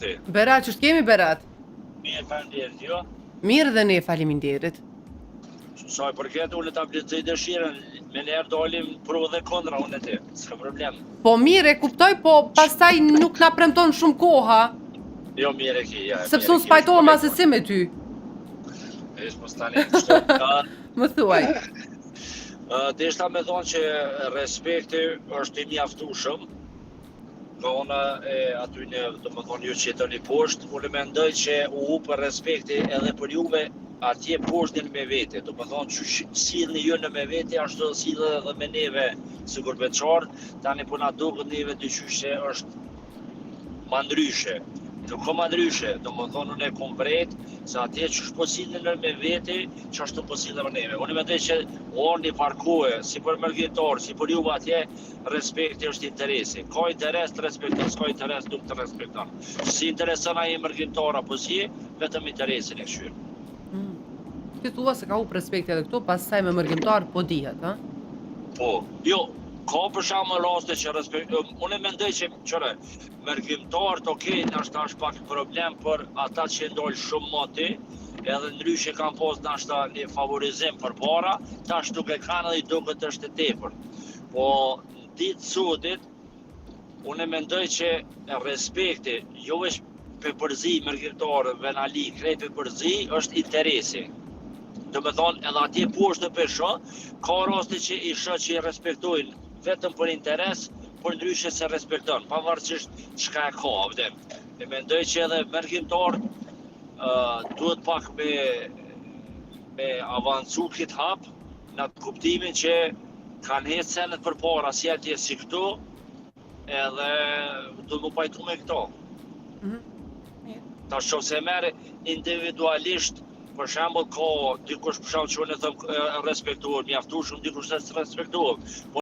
Ti. Berat, që kemi Berat? Mirë faleminderit, jo? Mirë dhe ne faleminderit. Sa i përket unë ta plotësoj dëshirën, me njerë dalim pro dhe kontra unë e ti, s'ka problem. Po mirë, e kuptoj, po pastaj nuk na premton shumë koha. Jo, mirë e ki, ja. Sepse unë spajtohem asesi me ty. Ish mos tani kështu. Më thuaj. Deshta me thonë që respekti është i mjaftueshëm. Ka unë aty në, do më thonë, ju që jetoni poshtë, unë mendoj që u hupë respekti edhe për juve atje poshtë me vete. Do më thonë që sillni ju në me vete, ashtu sillë edhe me neve si gurbeçar, tani po na duket neve dyqysh që është ma ndryshe. Nuk ka ma ndryshe, do më thonë unë e kom vrejt, se atje që është posilën në me vete, që është të posilën në neve. Unë mendoj që orni parkohe, si për mërgjetar, si për juve atje, respekti është interesi. Ka interes të respekton, s'ka interes nuk të respekton. Si interesën a i mërgjetar apo si, vetëm interesin e këshyrë. Ti thua se ka u respekti edhe këtu, pastaj me mërgjimtar po dihet, ha? Po, jo, ka për shembull raste që unë mendoj që çore mërgjimtarët okay, ndoshta është pak problem për ata që ndal shumë moti, edhe ndryshe kanë pas ndoshta një favorizim për para, tash duke kanë edhe duket është e tepërt. Po ditë sotit unë mendoj që respekti jo vetëm për përzi mërgjimtarë, venali, krejt për përzi është interesi. Do me thonë, edhe atje poshtë në pesho, ka raste që i shoh që i respektojnë vetëm për interes, por ndryshe se respekton, pavarësisht çka e ka, vëdem. E mendoj që edhe mërgjimtarët duhet pak me avancu këtë hap, në atë kuptimin që kanë hetë senet për para, si atje si këtu, edhe du më pajtu me këto. Ta shoh se merë individualisht. Për shembull ka dikush për shembull që unë them respektuar, mjaftueshëm, dikush se respektuar.